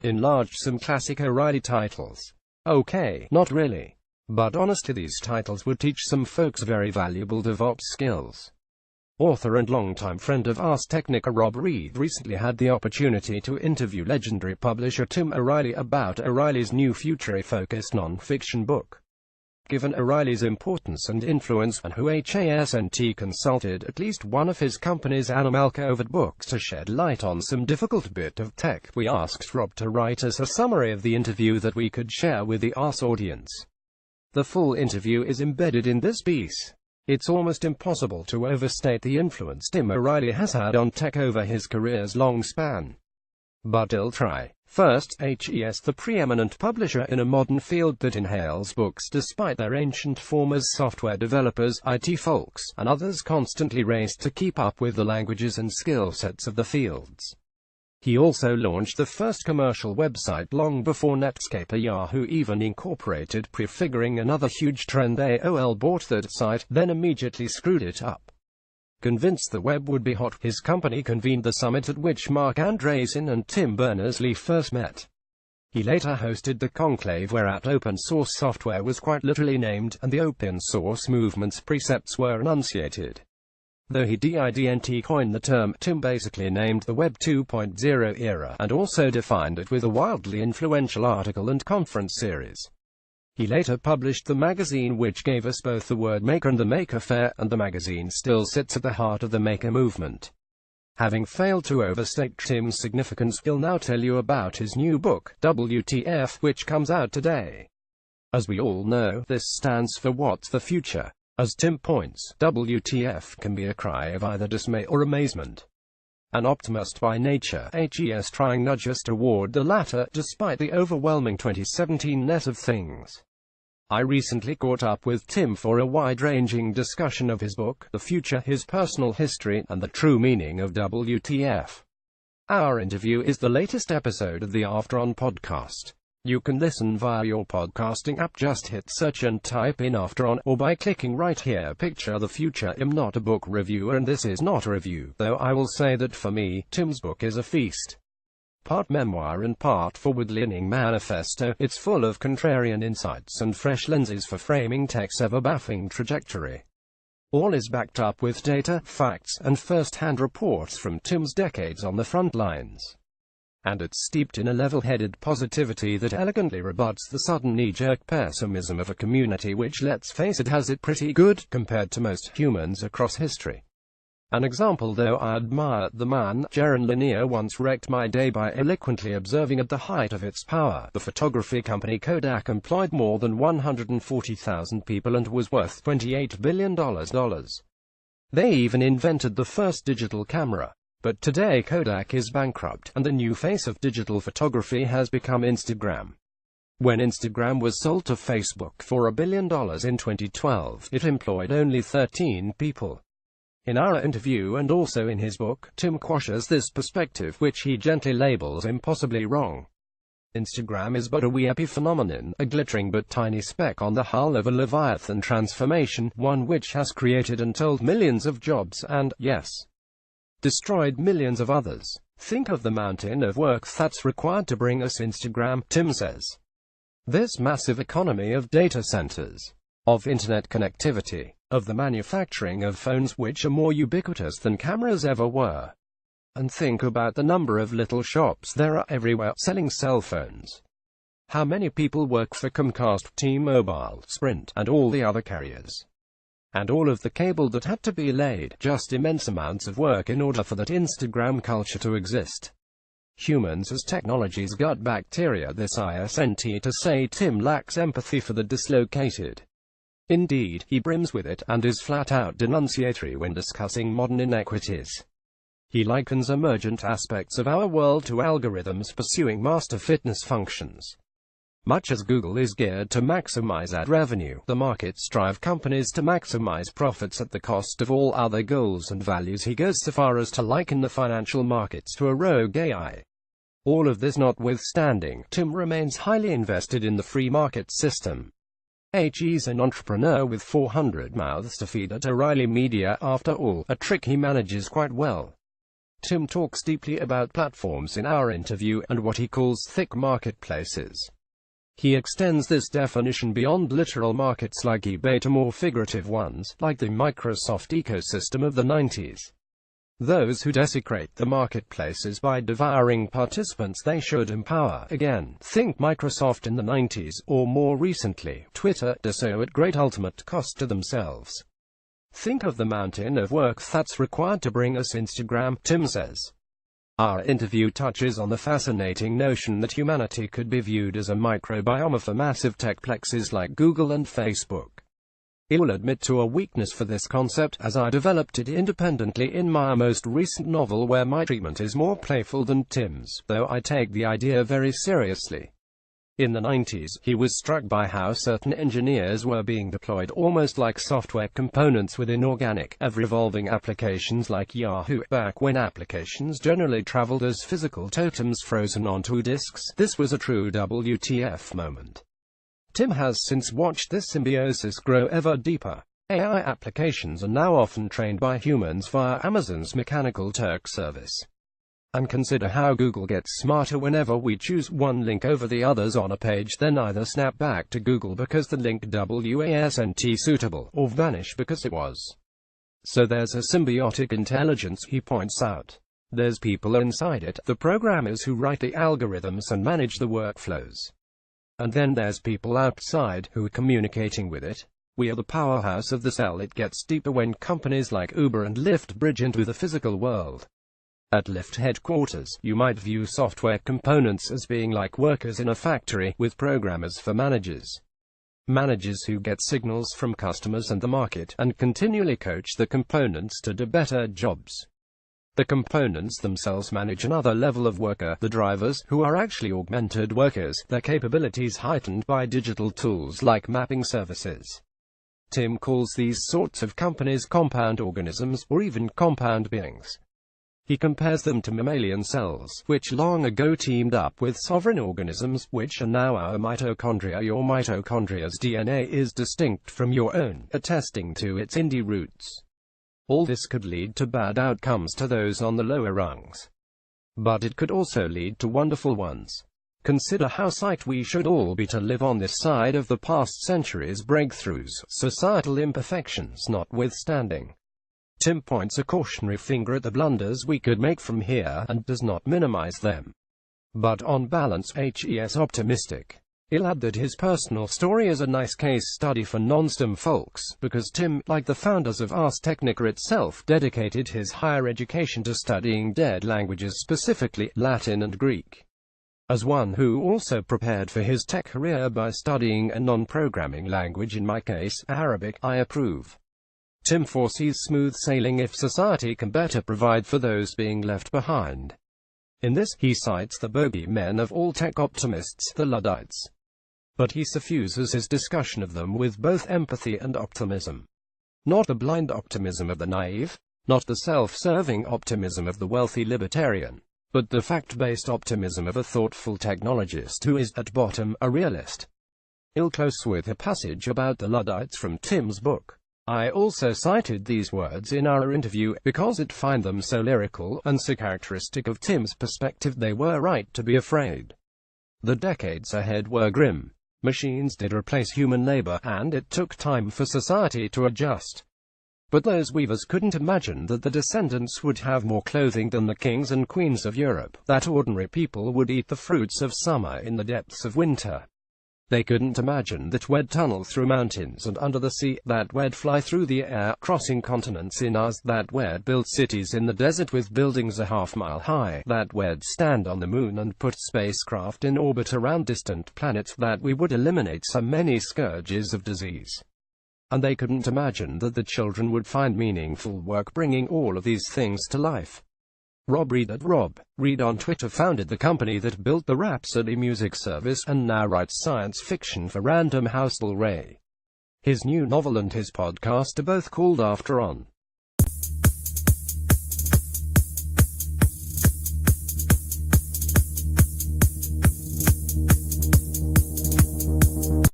enlarged some classic O'Reilly titles. Okay, not really. But honestly, these titles would teach some folks very valuable DevOps skills. Author and longtime friend of Ars Technica Rob Reed recently had the opportunity to interview legendary publisher Tim O'Reilly about O'Reilly's new future-focused non-fiction book. Given O'Reilly's importance and influence, and who HASNT consulted at least one of his company's animal-covered books to shed light on some difficult bit of tech, we asked Rob to write us a summary of the interview that we could share with the Ars audience. The full interview is embedded in this piece. It's almost impossible to overstate the influence Tim O'Reilly has had on tech over his career's long span. But I'll try. First, HES, the preeminent publisher in a modern field that inhales books despite their ancient form as software developers, IT folks, and others constantly raced to keep up with the languages and skill sets of the fields. He also launched the first commercial website long before Netscape or Yahoo even incorporated, prefiguring another huge trend. AOL bought that site, then immediately screwed it up. Convinced the web would be hot, his company convened the summit at which Mark Andreessen and Tim Berners-Lee first met. He later hosted the conclave whereat open source software was quite literally named, and the open source movement's precepts were enunciated. Though he didn't coin the term, Tim basically named the Web 2.0 era, and also defined it with a wildly influential article and conference series. He later published the magazine which gave us both the word maker and the Maker Faire, and the magazine still sits at the heart of the maker movement. Having failed to overstate Tim's significance, he'll now tell you about his new book, WTF, which comes out today. As we all know, this stands for What's the Future? As Tim points, WTF can be a cry of either dismay or amazement. An optimist by nature, HES trying not just toward the latter, despite the overwhelming 2017-ness of things. I recently caught up with Tim for a wide-ranging discussion of his book, The Future, his personal history, and the true meaning of WTF. Our interview is the latest episode of the After On podcast. You can listen via your podcasting app. Just hit search and type in After On, or by clicking right here. Picture the future. I'm not a book reviewer, and this is not a review, though I will say that for me, Tim's book is a feast. Part memoir and part forward-leaning manifesto, it's full of contrarian insights and fresh lenses for framing tech's ever-baffling trajectory. All is backed up with data, facts, and first-hand reports from Tim's decades on the front lines. And it's steeped in a level-headed positivity that elegantly rebuts the sudden knee-jerk pessimism of a community which, let's face it, has it pretty good, compared to most humans across history. An example, though I admire the man, Jaron Lanier once wrecked my day by eloquently observing at the height of its power, the photography company Kodak employed more than 140,000 people and was worth $28 billion. They even invented the first digital camera. But today Kodak is bankrupt, and the new face of digital photography has become Instagram. When Instagram was sold to Facebook for $1 billion in 2012, it employed only 13 people. In our interview and also in his book, Tim quashes this perspective, which he gently labels impossibly wrong. Instagram is but a wee epiphenomenon, a glittering but tiny speck on the hull of a Leviathan transformation, one which has created and told millions of jobs and, yes, destroyed millions of others. Think of the mountain of work that's required to bring us Instagram, Tim says. This massive economy of data centers, of internet connectivity, of the manufacturing of phones which are more ubiquitous than cameras ever were. And think about the number of little shops there are everywhere selling cell phones. How many people work for Comcast, T-Mobile, Sprint, and all the other carriers? And all of the cable that had to be laid, just immense amounts of work in order for that Instagram culture to exist. Humans as technology's gut bacteria, this ISNT to say Tim lacks empathy for the dislocated. Indeed, he brims with it, and is flat-out denunciatory when discussing modern inequities. He likens emergent aspects of our world to algorithms pursuing master fitness functions. Much as Google is geared to maximize ad revenue, the markets drive companies to maximize profits at the cost of all other goals and values. He goes so far as to liken the financial markets to a rogue AI. All of this notwithstanding, Tim remains highly invested in the free market system. He's an entrepreneur with 400 mouths to feed at O'Reilly Media, after all, a trick he manages quite well. Tim talks deeply about platforms in our interview and what he calls thick marketplaces. He extends this definition beyond literal markets like eBay to more figurative ones, like the Microsoft ecosystem of the 90s. Those who desecrate the marketplaces by devouring participants they should empower. Again, think Microsoft in the 90s, or more recently, Twitter, do so at great ultimate cost to themselves. Think of the mountain of work that's required to bring us Instagram, Tim says. Our interview touches on the fascinating notion that humanity could be viewed as a microbiome for massive techplexes like Google and Facebook. I'll admit to a weakness for this concept, as I developed it independently in my most recent novel where my treatment is more playful than Tim's, though I take the idea very seriously. In the 90s, he was struck by how certain engineers were being deployed almost like software components within organic, ever-evolving applications like Yahoo, back when applications generally traveled as physical totems frozen onto disks. This was a true WTF moment. Tim has since watched this symbiosis grow ever deeper. AI applications are now often trained by humans via Amazon's Mechanical Turk service. And consider how Google gets smarter whenever we choose one link over the others on a page, then either snap back to Google because the link wasn't suitable, or vanish because it was. So there's a symbiotic intelligence, he points out. There's people inside it, the programmers who write the algorithms and manage the workflows. And then there's people outside, who are communicating with it. We are the powerhouse of the cell. It gets deeper when companies like Uber and Lyft bridge into the physical world. At Lyft headquarters, you might view software components as being like workers in a factory, with programmers for managers. Managers who get signals from customers and the market, and continually coach the components to do better jobs. The components themselves manage another level of worker, the drivers, who are actually augmented workers, their capabilities heightened by digital tools like mapping services. Tim calls these sorts of companies compound organisms, or even compound beings. He compares them to mammalian cells, which long ago teamed up with sovereign organisms, which are now our mitochondria. Your mitochondria's DNA is distinct from your own, attesting to its indie roots. All this could lead to bad outcomes to those on the lower rungs. But it could also lead to wonderful ones. Consider how psyched we should all be to live on this side of the past century's breakthroughs, societal imperfections notwithstanding. Tim points a cautionary finger at the blunders we could make from here, and does not minimize them. But on balance, he's optimistic. He'll add that his personal story is a nice case study for non-STEM folks, because Tim, like the founders of Ars Technica itself, dedicated his higher education to studying dead languages, specifically Latin and Greek. As one who also prepared for his tech career by studying a non-programming language, in my case, Arabic, I approve. Tim foresees smooth sailing if society can better provide for those being left behind. In this, he cites the bogeymen of all tech optimists, the Luddites. But he suffuses his discussion of them with both empathy and optimism. Not the blind optimism of the naive, not the self-serving optimism of the wealthy libertarian, but the fact-based optimism of a thoughtful technologist who is, at bottom, a realist. He'll close with a passage about the Luddites from Tim's book. I also cited these words in our interview, because I find them so lyrical, and so characteristic of Tim's perspective. They were right to be afraid. The decades ahead were grim. Machines did replace human labor, and it took time for society to adjust. But those weavers couldn't imagine that the descendants would have more clothing than the kings and queens of Europe, that ordinary people would eat the fruits of summer in the depths of winter. They couldn't imagine that we'd tunnel through mountains and under the sea, that we'd fly through the air, crossing continents in ours, that we'd build cities in the desert with buildings a half-mile high, that we'd stand on the moon and put spacecraft in orbit around distant planets, that we would eliminate so many scourges of disease. And they couldn't imagine that the children would find meaningful work bringing all of these things to life. Rob Reed at Rob Reed on Twitter founded the company that built the Rhapsody music service, and now writes science fiction for Random House. Ray. His new novel and his podcast are both called after On.